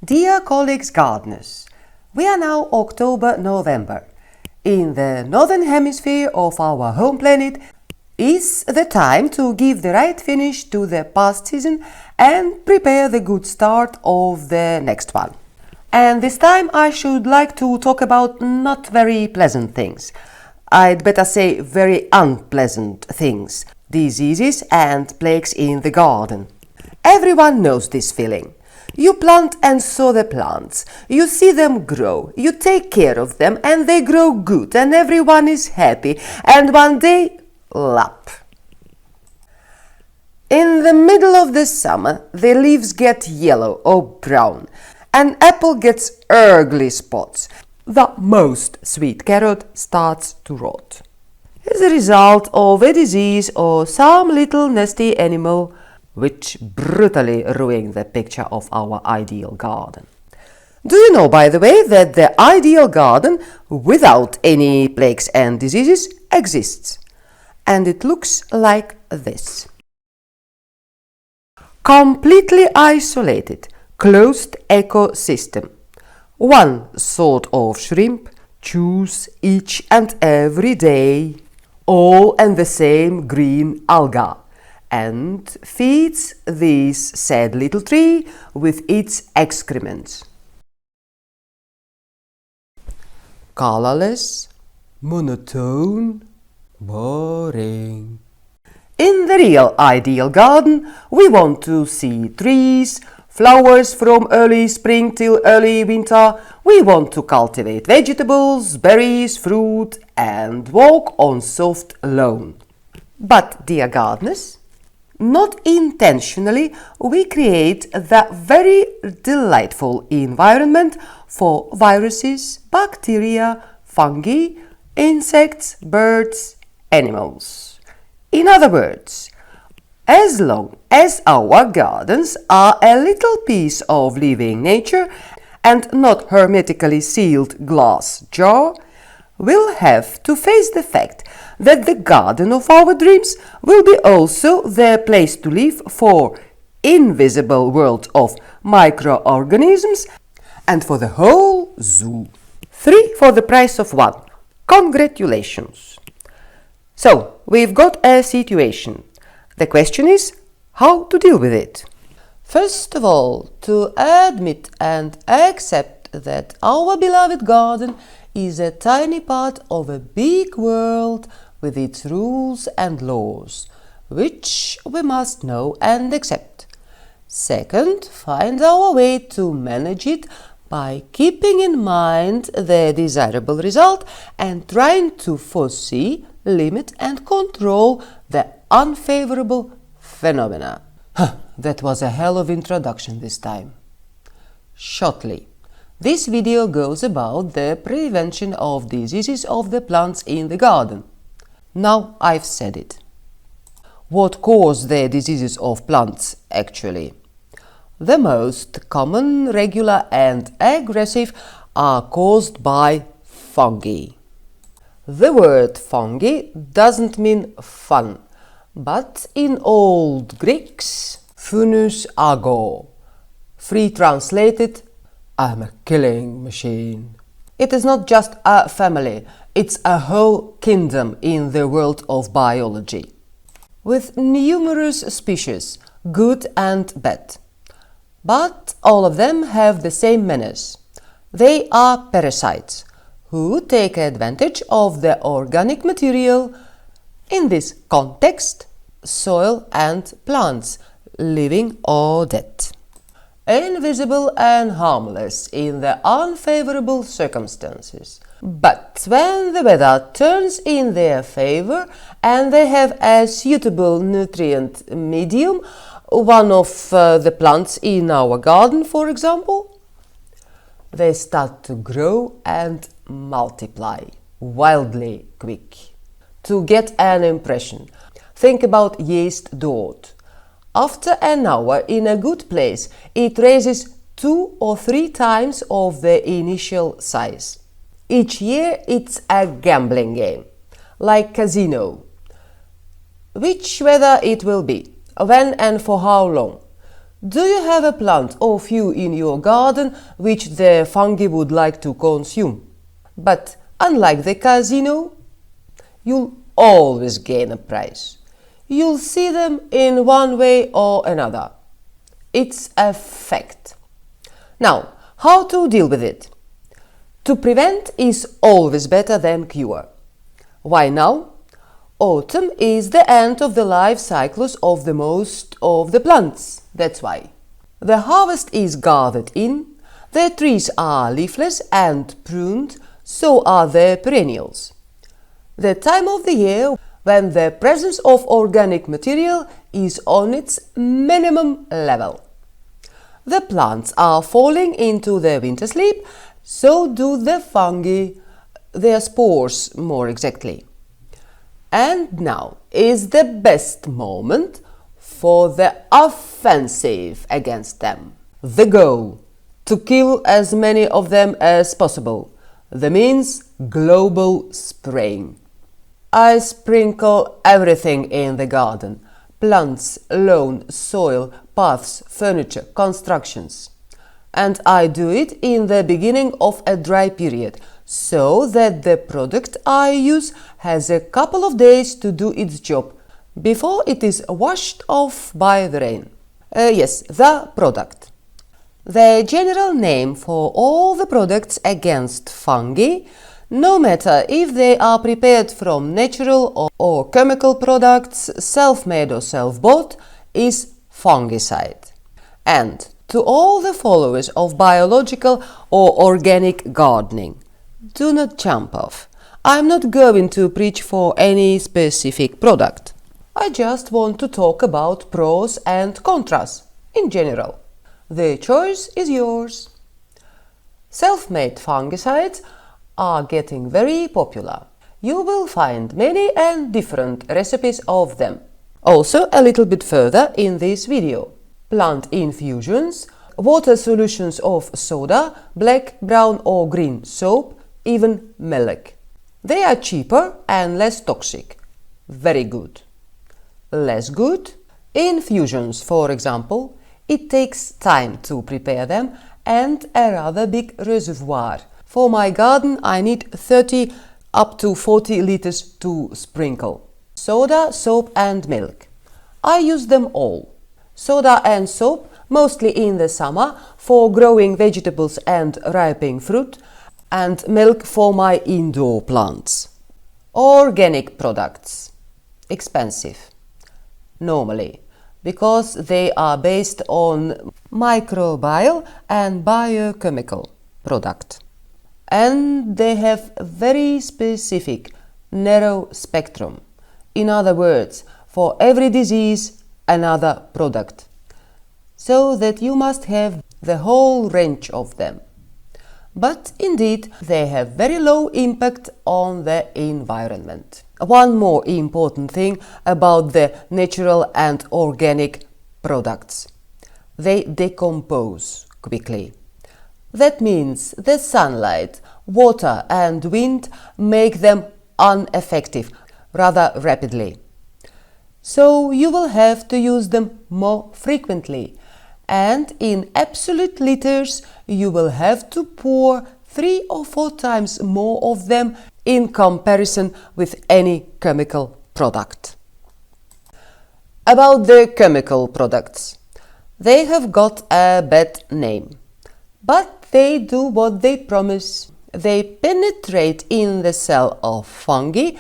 Dear colleagues gardeners, we are now October-November. In the northern hemisphere of our home planet is the time to give the right finish to the past season and prepare the good start of the next one. And this time I should like to talk about not very pleasant things. I'd better say very unpleasant things, diseases and plagues in the garden. Everyone knows this feeling. You plant and sow the plants, you see them grow, you take care of them and they grow good and everyone is happy and one day, lap. In the middle of the summer, the leaves get yellow or brown. An apple gets ugly spots. The most sweet carrot starts to rot. As a result of a disease or some little nasty animal which brutally ruins the picture of our ideal garden. Do you know, by the way, that the ideal garden without any plagues and diseases exists? And it looks like this. Completely isolated, closed ecosystem. One sort of shrimp chews each and every day, all in the same green alga, and feeds this sad little tree with its excrements. Colorless, monotone, boring. In the real ideal garden, we want to see trees, flowers from early spring till early winter. We want to cultivate vegetables, berries, fruit, and walk on soft lawn. But, dear gardeners, not intentionally, we create the very delightful environment for viruses, bacteria, fungi, insects, birds, animals. In other words, as long as our gardens are a little piece of living nature and not hermetically sealed glass jar, we'll have to face the fact that the garden of our dreams will be also the place to live for invisible world of microorganisms and for the whole zoo. 3 for the price of 1. Congratulations! So, we've got a situation. The question is how to deal with it. First of all, to admit and accept that our beloved garden is a tiny part of a big world with its rules and laws, which we must know and accept. Second, find our way to manage it by keeping in mind the desirable result and trying to foresee, limit and control the unfavorable phenomena. That was a hell of introduction this time. Shortly, this video goes about the prevention of diseases of the plants in the garden. Now I've said it. What causes the diseases of plants actually? The most common, regular and aggressive are caused by fungi. The word fungi doesn't mean fun, but in Old Greeks, funus ago, free translated, I'm a killing machine. It is not just a family, it's a whole kingdom in the world of biology, with numerous species, good and bad. But all of them have the same menace. They are parasites, who take advantage of the organic material, in this context, soil and plants, living or dead. Invisible and harmless in the unfavorable circumstances. But when the weather turns in their favor and they have a suitable nutrient medium, one of the plants in our garden, for example, they start to grow and multiply wildly quick. To get an impression, think about yeast dough. After an hour in a good place, it raises 2 or 3 times of the initial size. Each year it's a gambling game, like casino. Which weather it will be, when and for how long. Do you have a plant or few in your garden which the fungi would like to consume? But unlike the casino, you'll always gain a prize. You'll see them in one way or another. It's a fact. Now, how to deal with it? To prevent is always better than cure. Why now? Autumn is the end of the life cycles of the most of the plants. That's why. The harvest is gathered in, the trees are leafless and pruned, so are the perennials. The time of the year when the presence of organic material is on its minimum level. The plants are falling into their winter sleep, so do the fungi, their spores more exactly. And now is the best moment for the offensive against them. The goal: to kill as many of them as possible. The means: global spraying. I sprinkle everything in the garden: plants, lawn, soil, paths, furniture, constructions. And I do it in the beginning of a dry period, so that the product I use has a couple of days to do its job before it is washed off by the rain. Yes, the product. The general name for all the products against fungi, no matter if they are prepared from natural or chemical products, self-made or self-bought, is fungicide. And to all the followers of biological or organic gardening, do not jump off. I'm not going to preach for any specific product. I just want to talk about pros and contras in general. The choice is yours. Self-made fungicides are getting very popular. You will find many and different recipes of them. Also, a little bit further in this video. Plant infusions, water solutions of soda, black, brown or green soap, even milk. They are cheaper and less toxic. Very good. Less good? Infusions, for example. It takes time to prepare them and a rather big reservoir. For my garden I need 30 up to 40 liters to sprinkle. Soda, soap and milk. I use them all. Soda and soap mostly in the summer for growing vegetables and ripening fruit, and milk for my indoor plants. Organic products. Expensive. Normally, because they are based on microbial and biochemical product. And they have very specific, narrow spectrum. In other words, for every disease, another product. So that you must have the whole range of them. But indeed, they have very low impact on the environment. One more important thing about the natural and organic products. They decompose quickly. That means the sunlight, water and wind make them ineffective rather rapidly. So you will have to use them more frequently, and in absolute liters you will have to pour 3 or 4 times more of them in comparison with any chemical product. About the chemical products. They have got a bad name, but they do what they promise. They penetrate in the cell of fungi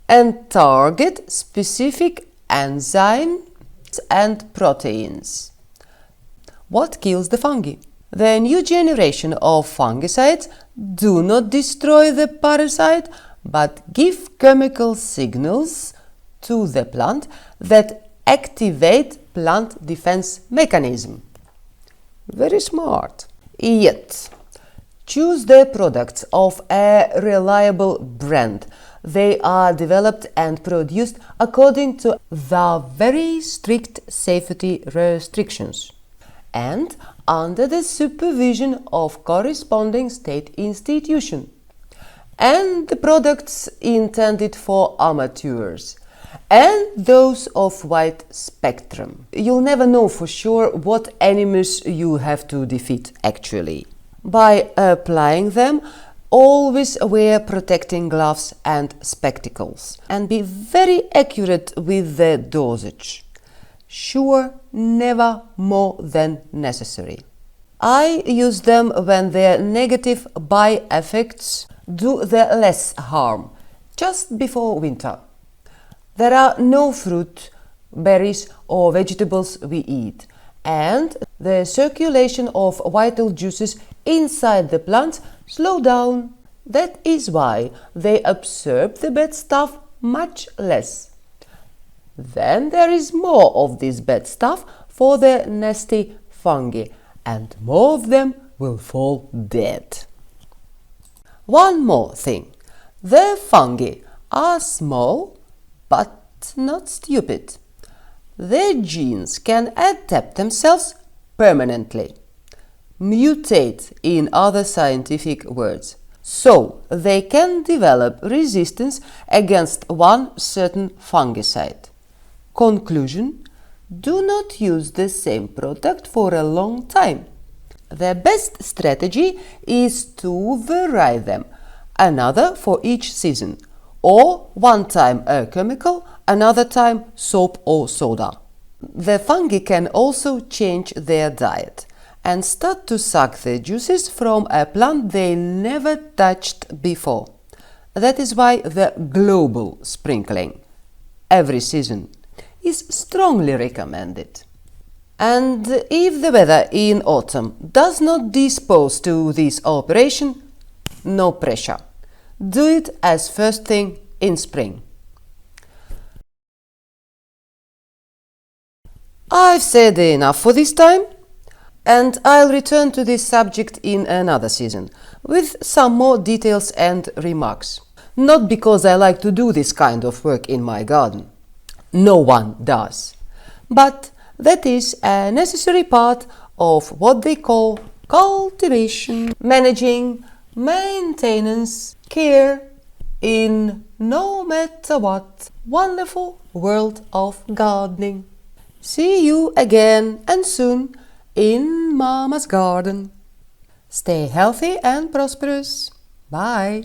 and target specific enzymes and proteins. What kills the fungi? The new generation of fungicides do not destroy the parasite, but give chemical signals to the plant that activate plant defense mechanism. Very smart. Yet, choose the products of a reliable brand. They are developed and produced according to the very strict safety restrictions and under the supervision of corresponding state institution. And the products intended for amateurs. and those of wide spectrum. You'll never know for sure what enemies you have to defeat actually. By applying them, always wear protecting gloves and spectacles and be very accurate with the dosage. Sure, never more than necessary. I use them when their negative by-effects do the less harm, just before winter. There are no fruit, berries or vegetables we eat, and the circulation of vital juices inside the plant slow down. That is why they absorb the bad stuff much less. Then there is more of this bad stuff for the nasty fungi, and more of them will fall dead. One more thing. The fungi are small but not stupid. Their genes can adapt themselves permanently. Mutate, in other scientific words. So they can develop resistance against one certain fungicide. Conclusion: do not use the same product for a long time. The best strategy is to vary them, another for each season, or one time a chemical, another time soap or soda. The fungi can also change their diet and start to suck the juices from a plant they never touched before. That is why the global sprinkling, every season, is strongly recommended. And if the weather in autumn does not dispose to this operation, no pressure. Do it as first thing in spring. I've said enough for this time, and I'll return to this subject in another season with some more details and remarks. Not because I like to do this kind of work in my garden. No one does. But that is a necessary part of what they call cultivation, managing, maintenance, care in no matter what wonderful world of gardening. See you again and soon in Mama's garden. Stay healthy and prosperous. Bye.